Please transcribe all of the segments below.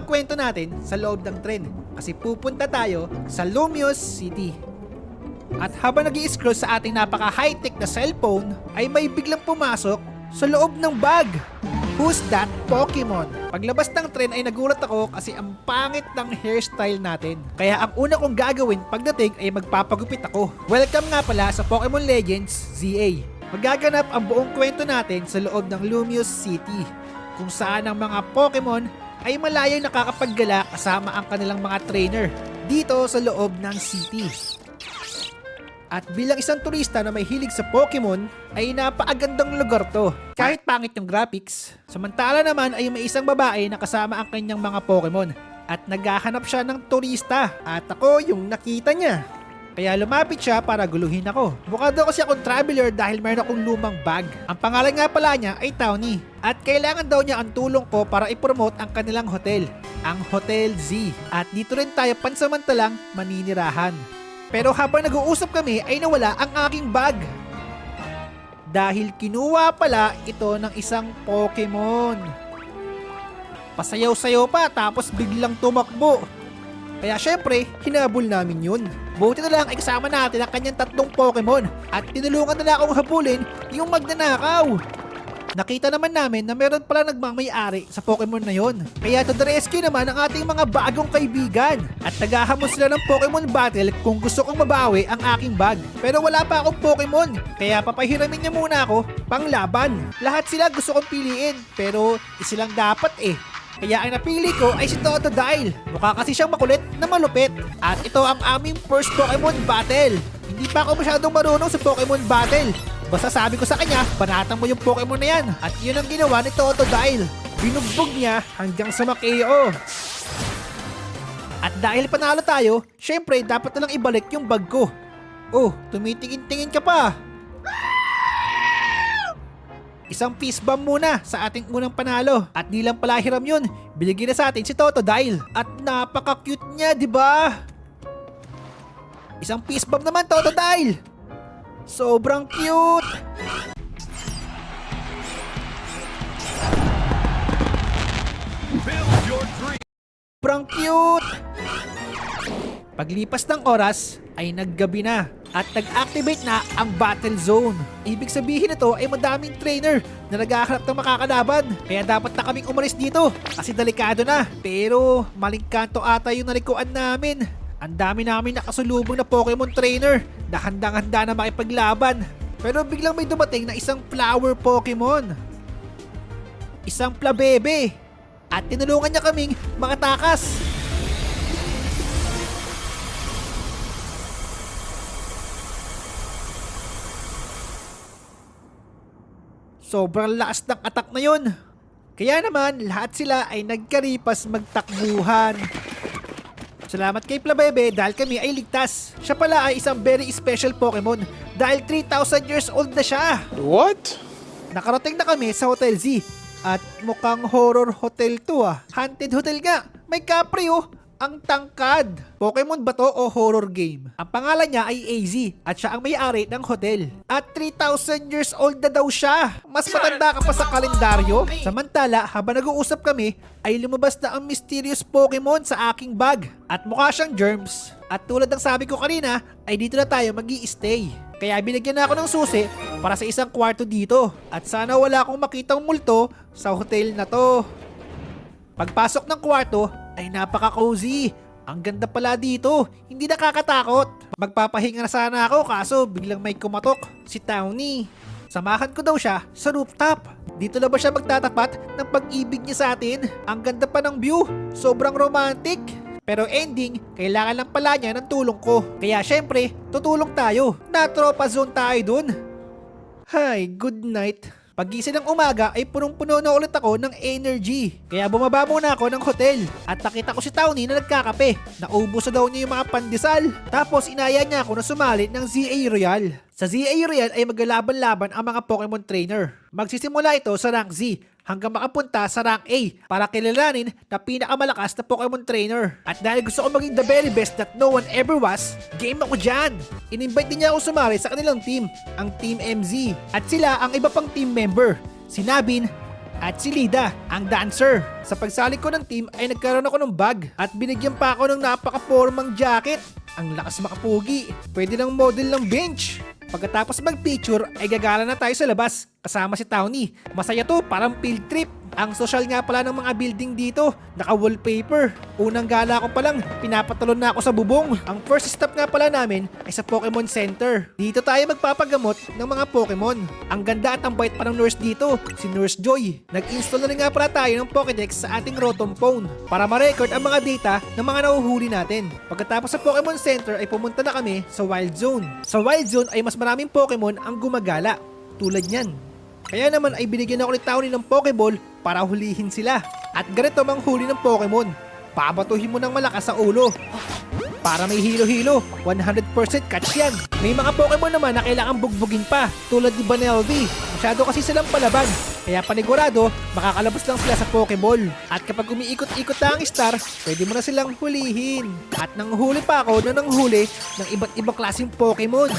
ang kwento natin sa loob ng tren kasi pupunta tayo sa Lumios City. At habang nag-i-scroll sa ating napaka-high-tech na cellphone ay may biglang pumasok sa loob ng bag. Who's that Pokemon? Paglabas ng tren ay nagulat ako kasi ang pangit ng hairstyle natin. Kaya ang una kong gagawin pagdating ay magpapagupit ako. Welcome nga pala sa Pokemon Legends ZA. Magaganap ang buong kwento natin sa loob ng Lumios City, kung saan ang mga Pokemon ay malayong nakakapaggala kasama ang kanilang mga trainer dito sa loob ng city. At bilang isang turista na may hilig sa Pokemon, ay napakagandang lugar to. Kahit pangit yung graphics, samantala naman ay may isang babae na kasama ang kanyang mga Pokemon. At naghahanap siya ng turista at ako yung nakita niya. Kaya lumapit siya para guluhin ako. Mukha daw kasi akong traveler dahil mayroon akong lumang bag. Ang pangalan nga pala niya ay Tawny. At kailangan daw niya ang tulong ko para ipromote ang kanilang hotel, ang Hotel Z. At dito rin tayo pansamantalang maninirahan. Pero habang nag-uusap kami ay nawala ang aking bag. Dahil kinuha pala ito ng isang Pokemon. Pasayaw-sayaw pa tapos biglang tumakbo. Kaya syempre, hinabol namin yun. Buti na lang ay kasama natin ang kanyang 3 Pokemon at tinulungan nila akong habulin yung magnanakaw. Nakita naman namin na meron pala nagmamayari sa Pokemon na yon. Kaya to the rescue naman ang ating mga bagong kaibigan. At naghahamon sila ng Pokemon battle kung gusto kong mabawi ang aking bag. Pero wala pa akong Pokemon. Kaya papahiramin niya muna ako pang laban. Lahat sila gusto kong piliin pero isa lang dapat eh. Kaya ang napili ko ay si Totodile. Mukha kasi siyang makulit na malupit. At ito ang aming first Pokemon battle. Hindi pa ako masyadong marunong sa Pokemon battle. Basta sabi ko sa kanya, banatan mo yung Pokemon na yan. At yun ang ginawa ni Totodile. Binugbog niya hanggang sa ma-KO. At dahil panalo tayo, syempre dapat na lang ibalik yung bag ko. Oh, tumitingin-tingin ka pa. Isang fist bump muna sa ating unang panalo. At di lang pala hiram yun, binigyan na sa atin si Totodile. At napaka-cute niya, di ba? Isang fist bump naman, Totodile. Sobrang cute! Sobrang cute! Paglipas ng oras ay naggabi na at nag-activate na ang battle zone. Ibig sabihin nito ay madaming trainer na naghahanap ng makakalaban. Kaya dapat na kaming umalis dito kasi delikado na. Pero maling kanto ata yung nalikuan namin. Ang dami namin nakasulubong na Pokemon trainer na handang-handa na makipaglaban. Pero biglang may dumating na isang flower Pokemon. Isang Flabebe. At tinulungan niya kaming makatakas. Sobrang lakas ng attack na yun. Kaya naman lahat sila ay nagkaripas magtakbuhan. Salamat kay Flabebe dahil kami ay ligtas. Siya pala ay isang very special Pokemon dahil 3,000 years old na siya. What? Nakarating na kami sa Hotel Z at mukhang horror hotel to ah. Haunted hotel nga. May Capri oh. Ang tangkad. Pokemon ba to o horror game? Ang pangalan niya ay AZ at siya ang may-ari ng hotel. At 3,000 years old na daw siya. Mas matanda ka pa sa kalendaryo. Samantala, habang nag-uusap kami, ay lumabas na ang mysterious Pokemon sa aking bag. At mukha siyang germs. At tulad ng sabi ko kanina, ay dito na tayo mag-i-stay. Kaya binigyan na ako ng susi para sa isang kwarto dito. At sana wala akong makitang multo sa hotel na to. Pagpasok ng kwarto, ay napaka-cozy. Ang ganda pala dito. Hindi nakakatakot. Magpapahinga na sana ako kaso biglang may kumatok. Si Tawny. Samahan ko daw siya sa rooftop. Dito na ba siya magtatapat ng pag-ibig niya sa atin? Ang ganda pa ng view. Sobrang romantic. Pero ending, kailangan lang pala niya ng tulong ko. Kaya syempre, tutulong tayo. Na-tropa zone tayo dun. Hi, good night. Paggising ng umaga ay punong-puno na ulit ako ng energy. Kaya bumaba muna ako ng hotel. At nakita ko si Tawny na nagkakape. Naubos na daw niya yung mga pandesal. Tapos inaya niya ako na sumali ng ZA Royal. Sa ZA Royal ay maglalaban-laban ang mga Pokemon trainer. Magsisimula ito sa rank Z hanggang makapunta sa rank A para kilalanin na pinakamalakas na Pokemon trainer. At dahil gusto ko maging the very best that no one ever was, game ako dyan! In-invite din niya ako sumali sa kanilang team, ang Team MZ. At sila ang iba pang team member, si Nabin, At si Lida, ang dancer. Sa pagsali ko ng team ay nagkaroon ako ng bag at binigyan pa ako ng napaka-formang jacket. Ang lakas makapugi. Pwede ng model ng bench. Pagkatapos mag-picture ay gagala na tayo sa labas kasama si Townie. Masaya to, parang field trip. Ang social nga pala ng mga building dito, naka-wallpaper. Unang gala ko pa lang, pinapatalon na ako sa bubong. Ang first stop nga pala namin ay sa Pokemon Center. Dito tayo magpapagamot ng mga Pokemon. Ang ganda at ang bait pa ng nurse dito, si Nurse Joy. Nag-install na rin nga pala tayo ng Pokédex sa ating Rotom phone para ma-record ang mga data ng mga nahuhuli natin. Pagkatapos sa Pokemon Center ay pumunta na kami sa Wild Zone. Sa Wild Zone ay mas maraming Pokemon ang gumagala, tulad niyan. Kaya naman ay binigyan ako ni Townie ng Pokeball para hulihin sila. At ganito mang huli ng Pokemon. Babatuhin mo ng malakas sa ulo. Para may hilo-hilo, 100% catch yan. May mga Pokemon naman na kailangan bugbugin pa, tulad ni Vanellope. Masyado kasi silang palaban. Kaya panigurado, makakalabas lang sila sa Pokeball. At kapag umiikot-ikot na ang star, pwede mo na silang hulihin. At nanghuli pa ako na nanghuli ng iba't ibang klaseng Pokemon.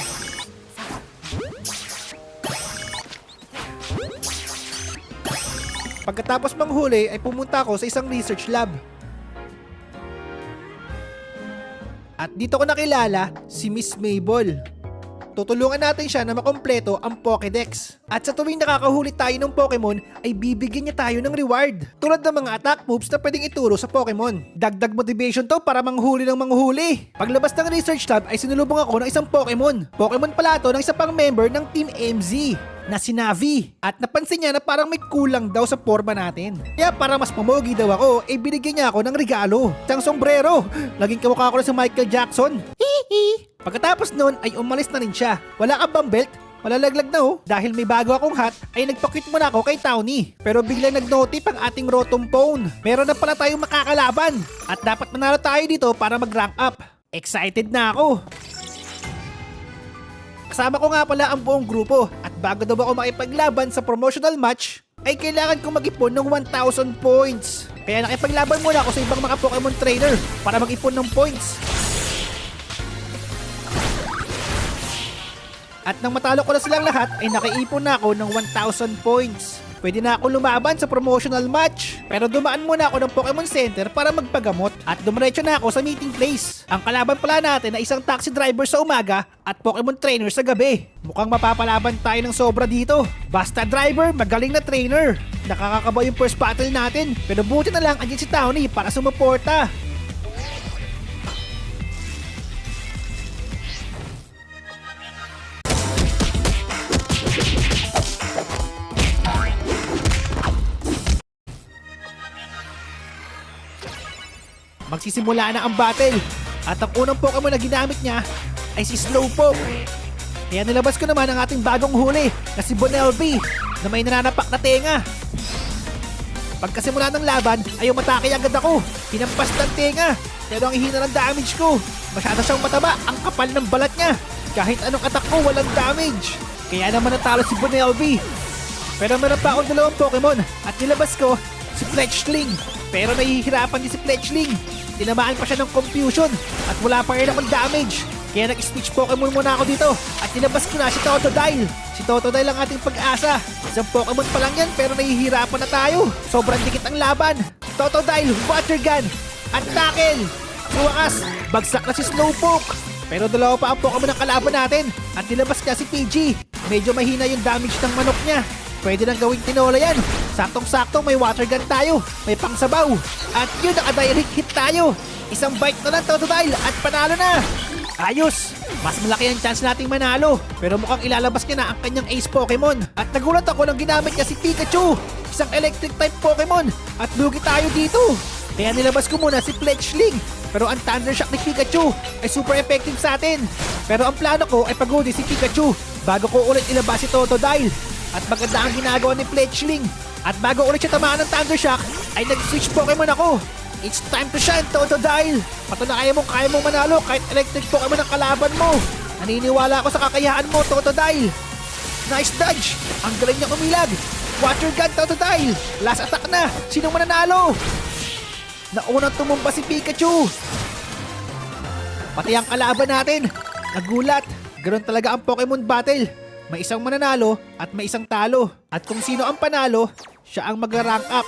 Pagkatapos manghuli ay pumunta ako sa isang research lab. At dito ko nakilala si Miss Mabel. Tutulungan natin siya na makompleto ang Pokédex. At sa tuwing nakakahuli tayo ng Pokemon ay bibigyan niya tayo ng reward. Tulad ng mga attack moves na pwedeng ituro sa Pokemon. Dagdag motivation to para manghuli ng manghuli. Paglabas ng research lab ay sinulubong ako ng isang Pokemon. Pokemon pala to ng isa pang member ng Team MZ na si Navi. At napansin niya na parang may kulang daw sa forma natin. Kaya para mas pamogi daw ako, ay binigyan niya ako ng regalo. Isang sombrero. Laging kamukha ko na sa Michael Jackson. Hihi. Pagkatapos nun ay umalis na rin siya. Wala ka bang belt? Malalaglag na oh. Dahil may bago akong hat ay nagpakit muna ako kay Townie. Pero biglang nag-notif ang ating Rotom phone. Meron na pala tayong makakalaban. At dapat manalo tayo dito para mag-rank up. Excited na ako. Kasama ko nga pala ang buong grupo at bago daw ako makipaglaban sa promotional match, ay kailangan kong mag-ipon ng 1,000 points. Kaya nakipaglaban muna ako sa ibang mga Pokemon trainer para mag-ipon ng points. At nang matalo ko na silang lahat, ay nakaipon na ako ng 1,000 points. Pwede na ako lumaban sa promotional match. Pero dumaan muna ako ng Pokemon Center para magpagamot at dumiretso na ako sa meeting place. Ang kalaban pala natin ay isang taxi driver sa umaga at Pokemon trainer sa gabi. Mukhang mapapalaban tayo ng sobra dito. Basta driver, magaling na trainer. Nakakakaba yung first battle natin. Pero buti na lang andyan si Townie para sumuporta. Magsisimula na ang battle at ang unang Pokemon na ginamit niya ay si Slowpoke. Kaya nilabas ko naman ang ating bagong huli na si Vanellope na may nananapak na tenga. Pagkasimula ng laban ay umatake agad ako. Pinampas ng tenga pero ang ihina ng damage ko. Masyado siyang mataba, ang kapal ng balat niya. Kahit anong attack ko walang damage. Kaya naman natalo si Vanellope. Pero meron pa akong dalawang Pokemon at nilabas ko si Fletchling. Pero nahihirapan din si Fletchling. Tinamaan pa siya ng confusion at wala pa rin akong damage. Kaya nag-switch Pokemon muna ako dito at tinabas ko na si Totodile. Si Totodile ang ating pag-asa. Isang Pokemon pa lang yan pero nahihirapan na tayo. Sobrang dikit ang laban. Totodile, Water Gun, at Tackle. Sa wakas, bagsak na si Slowpoke. Pero dalawa pa ang Pokemon ng kalaban natin at nilabas niya si PG. Medyo mahina yung damage ng manok niya. Pwede nang gawing tinola yan. Saktong-sakto may water gun tayo. May pangsabaw. At yun, naka-direct hit tayo. Isang bite na lang Totodile at panalo na. Ayos. Mas malaki ang chance nating manalo. Pero mukhang ilalabas niya na ang kanyang ace Pokemon. At nagulat ako nang ginamit niya si Pikachu. Isang electric type Pokemon. At lugi tayo dito. Kaya nilabas ko muna si Fletchling. Pero ang Thunder Shock ni Pikachu ay super effective sa atin. Pero ang plano ko ay pagodi si Pikachu bago ko ulit ilabas si Totodile. At maganda ang ginagawa ni Fletchling. At bago ulit siya tamaan ng Thunder Shock, ay nag-switch Pokemon ako. It's time to shine, Totodile! Patunay kaya mong manalo kahit electric Pokemon ang kalaban mo. Naniniwala ako sa kakayahan mo, Totodile. Nice dodge! Ang galing niya kumilag. Water Gun, Totodile! Last attack na! Sinong mananalo? Naunang tumumba si Pikachu. Pati ang kalaban natin. Nagulat. Ganun talaga ang Pokemon battle. May isang mananalo at may isang talo. At kung sino ang panalo, siya ang mag-rank up.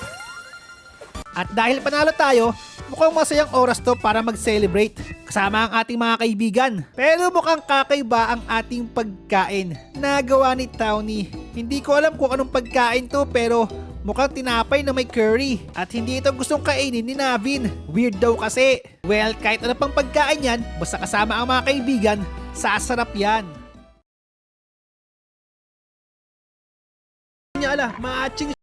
At dahil panalo tayo, mukhang masayang oras to para mag-celebrate kasama ang ating mga kaibigan. Pero mukhang kakaiba ang ating pagkain na gawa ni Townie. Hindi ko alam kung anong pagkain to pero mukhang tinapay na may curry. At hindi ito gustong kainin ni Navin. Weird daw kasi. Well, kahit ano pang pagkain yan, basta kasama ang mga kaibigan, sasarap yan. Ala, matching